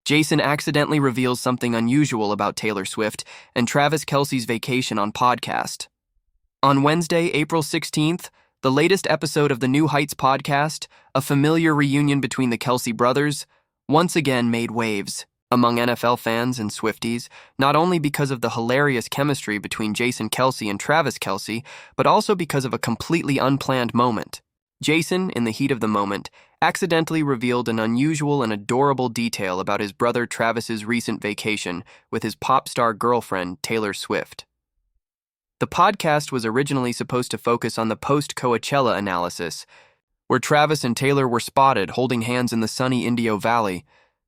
Jason accidentally reveals something unusual about Taylor Swift and Travis Kelce's vacation on podcast. On Wednesday, April 16th, the latest episode of the New Heights podcast, a familiar reunion between the Kelce brothers, once again made waves among NFL fans and Swifties, not only because of the hilarious chemistry between Jason Kelce and Travis Kelce, but also because of a completely unplanned moment. Jason, in the heat of the moment, accidentally revealed an unusual and adorable detail about his brother Travis's recent vacation with his pop star girlfriend, Taylor Swift. The podcast was originally supposed to focus on the post-Coachella analysis, where Travis and Taylor were spotted holding hands in the sunny Indio Valley,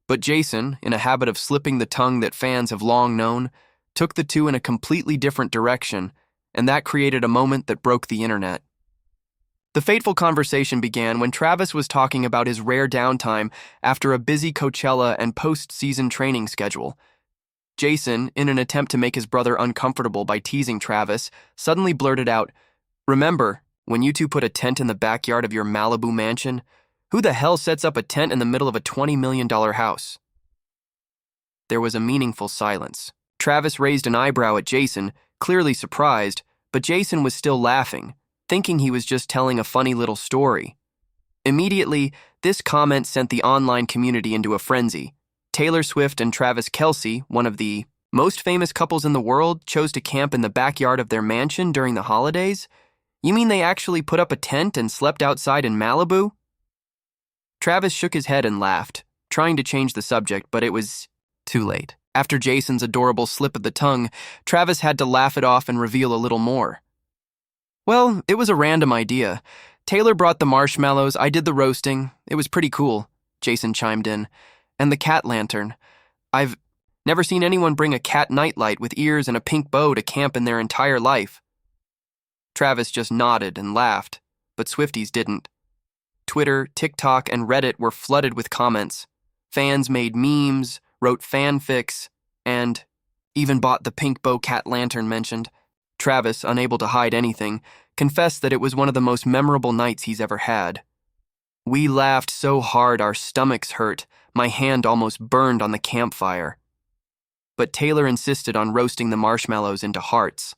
but Jason, in a habit of slipping the tongue that fans have long known, took the two in a completely different direction, and that created a moment that broke the internet. The fateful conversation began when Travis was talking about his rare downtime after a busy Coachella and post-season training schedule. Jason, in an attempt to make his brother uncomfortable by teasing Travis, suddenly blurted out, "Remember, when you two put a tent in the backyard of your Malibu mansion? Who the hell sets up a tent in the middle of a $20 million house?" There was a meaningful silence. Travis raised an eyebrow at Jason, clearly surprised, but Jason was still laughing, thinking he was just telling a funny little story. Immediately, this comment sent the online community into a frenzy. Taylor Swift and Travis Kelce, one of the most famous couples in the world, chose to camp in the backyard of their mansion during the holidays? You mean they actually put up a tent and slept outside in Malibu? Travis shook his head and laughed, trying to change the subject, but it was too late. After Jason's adorable slip of the tongue, Travis had to laugh it off and reveal a little more. "Well, it was a random idea. Taylor brought the marshmallows, I did the roasting. It was pretty cool," Jason chimed in. "And the cat lantern. I've never seen anyone bring a cat nightlight with ears and a pink bow to camp in their entire life." Travis just nodded and laughed, but Swifties didn't. Twitter, TikTok, and Reddit were flooded with comments. Fans made memes, wrote fanfics, and even bought the pink bow cat lantern mentioned. Travis, unable to hide anything, confessed that it was one of the most memorable nights he's ever had. "We laughed so hard our stomachs hurt. My hand almost burned on the campfire." But Taylor insisted on roasting the marshmallows into hearts.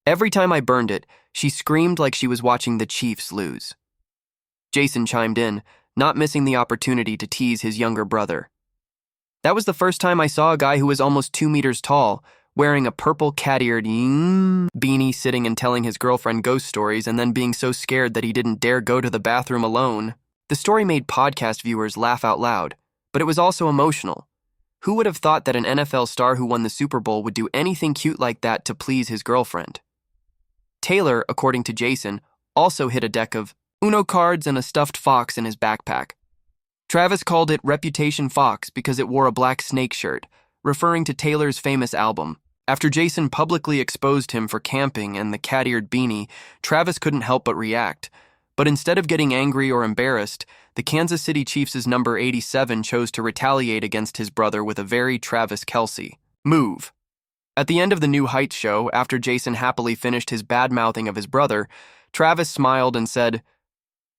"Every time I burned it, she screamed like she was watching the Chiefs lose." Jason chimed in, not missing the opportunity to tease his younger brother. "That was the first time I saw a guy who was almost 2 meters tall, wearing a purple cat-eared beanie, sitting and telling his girlfriend ghost stories and then being so scared that he didn't dare go to the bathroom alone." The story made podcast viewers laugh out loud, but it was also emotional. Who would have thought that an NFL star who won the Super Bowl would do anything cute like that to please his girlfriend? Taylor, according to Jason, also hit a deck of Uno cards and a stuffed fox in his backpack. Travis called it Reputation Fox because it wore a black snake shirt, referring to Taylor's famous album. After Jason publicly exposed him for camping and the cat-eared beanie, Travis couldn't help but react. But instead of getting angry or embarrassed, the Kansas City Chiefs' number 87 chose to retaliate against his brother with a very Travis Kelce move. At the end of the New Heights show, after Jason happily finished his bad-mouthing of his brother, Travis smiled and said,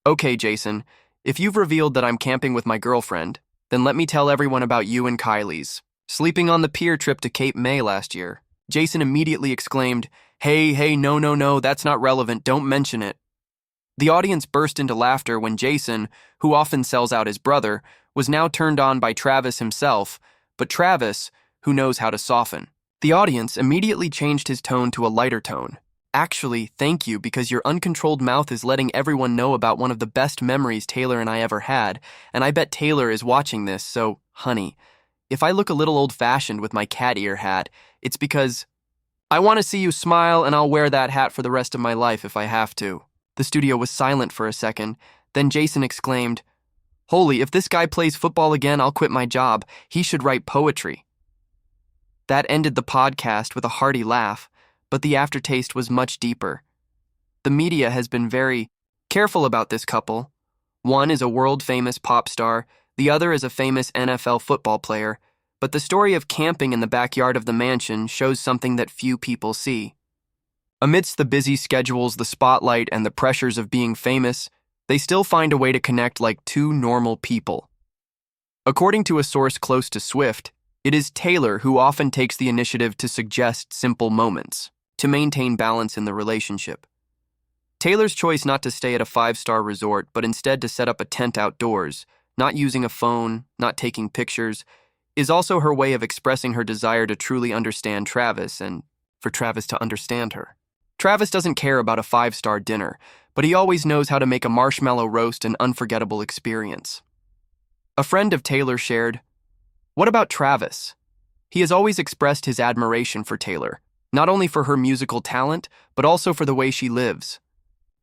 "Okay, Jason, if you've revealed that I'm camping with my girlfriend, then let me tell everyone about you and Kylie's sleeping on the pier trip to Cape May last year." Jason immediately exclaimed, Hey, no, that's not relevant, don't mention it." The audience burst into laughter when Jason, who often sells out his brother, was now turned on by Travis himself, but Travis, who knows how to soften. The audience immediately changed his tone to a lighter tone. "Actually, thank you, because your uncontrolled mouth is letting everyone know about one of the best memories Taylor and I ever had, and I bet Taylor is watching this, so, honey, if I look a little old-fashioned with my cat ear hat, it's because I want to see you smile, and I'll wear that hat for the rest of my life if I have to." The studio was silent for a second. Then Jason exclaimed, "Holy, if this guy plays football again, I'll quit my job. He should write poetry." That ended the podcast with a hearty laugh, but the aftertaste was much deeper. The media has been very careful about this couple. One is a world-famous pop star, the other is a famous NFL football player, but the story of camping in the backyard of the mansion shows something that few people see. Amidst the busy schedules, the spotlight, and the pressures of being famous, they still find a way to connect like two normal people. According to a source close to Swift, it is Taylor who often takes the initiative to suggest simple moments to maintain balance in the relationship. Taylor's choice not to stay at a 5-star resort, but instead to set up a tent outdoors, not using a phone, not taking pictures, is also her way of expressing her desire to truly understand Travis and for Travis to understand her. Travis doesn't care about a 5-star dinner, but he always knows how to make a marshmallow roast an unforgettable experience. A friend of Taylor shared, "What about Travis? He has always expressed his admiration for Taylor, not only for her musical talent, but also for the way she lives.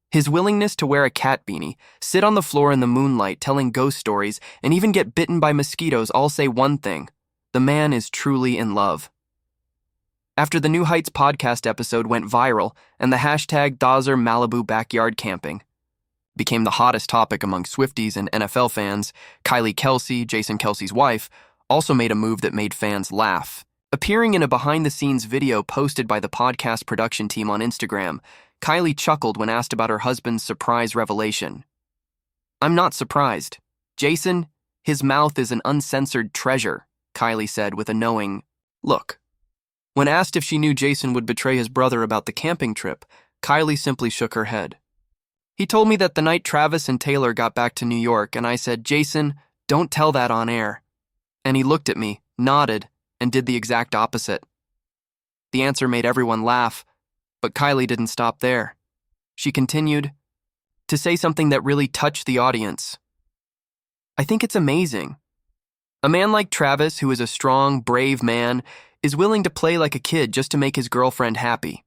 His willingness to wear a cat beanie, sit on the floor in the moonlight telling ghost stories, and even get bitten by mosquitoes all say one thing: the man is truly in love." After the New Heights podcast episode went viral and the hashtag Dazer Malibu backyard camping became the hottest topic among Swifties and NFL fans, Kelce, Jason Kelce's wife, also made a move that made fans laugh. Appearing in a behind-the-scenes video posted by the podcast production team on Instagram, Kylie chuckled when asked about her husband's surprise revelation. "I'm not surprised. Jason, his mouth is an uncensored treasure," Kylie said with a knowing look. When asked if she knew Jason would betray his brother about the camping trip, Kylie simply shook her head. "He told me that the night Travis and Taylor got back to New York, and I said, 'Jason, don't tell that on air.' And he looked at me, nodded, and did the exact opposite." The answer made everyone laugh, but Kylie didn't stop there. She continued to say something that really touched the audience. "I think it's amazing. A man like Travis, who is a strong, brave man, is willing to play like a kid just to make his girlfriend happy.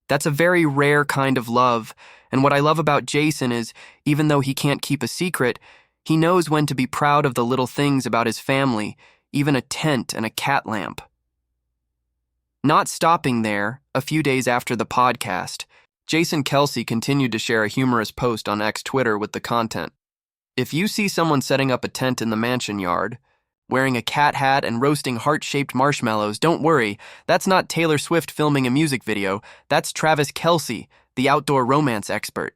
That's a very rare kind of love, and what I love about Jason is, even though he can't keep a secret, he knows when to be proud of the little things about his family, even a tent and a cat lamp." Not stopping there, a few days after the podcast, Jason Kelce continued to share a humorous post on Twitter with the content: "If you see someone setting up a tent in the mansion yard, wearing a cat hat and roasting heart-shaped marshmallows, don't worry, that's not Taylor Swift filming a music video, that's Travis Kelce, the outdoor romance expert."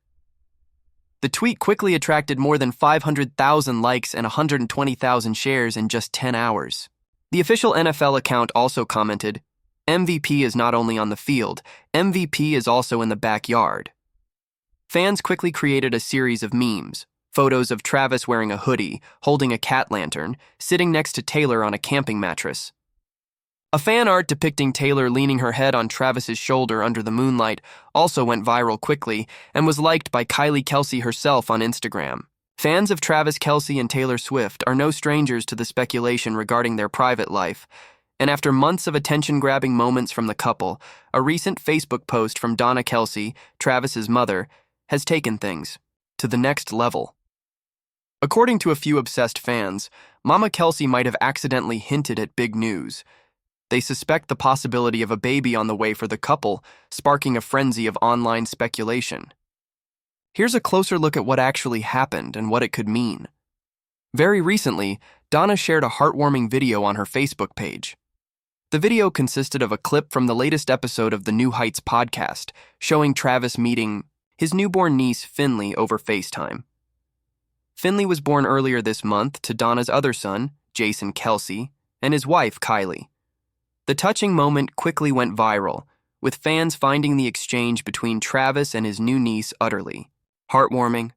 The tweet quickly attracted more than 500,000 likes and 120,000 shares in just 10 hours. The official NFL account also commented, "MVP is not only on the field, MVP is also in the backyard." Fans quickly created a series of memes, photos of Travis wearing a hoodie, holding a cat lantern, sitting next to Taylor on a camping mattress. A fan art depicting Taylor leaning her head on Travis's shoulder under the moonlight also went viral quickly and was liked by Kelce herself on Instagram. Fans of Travis Kelce and Taylor Swift are no strangers to the speculation regarding their private life, and after months of attention-grabbing moments from the couple, a recent Facebook post from Donna Kelce, Travis's mother, has taken things to the next level. According to a few obsessed fans, Mama Kelce might have accidentally hinted at big news. They suspect the possibility of a baby on the way for the couple, sparking a frenzy of online speculation. Here's a closer look at what actually happened and what it could mean. Very recently, Donna shared a heartwarming video on her Facebook page. The video consisted of a clip from the latest episode of the New Heights podcast, showing Travis meeting his newborn niece, Finley, over FaceTime. Finley was born earlier this month to Donna's other son, Jason Kelce, and his wife, Kylie. The touching moment quickly went viral, with fans finding the exchange between Travis and his new niece utterly heartwarming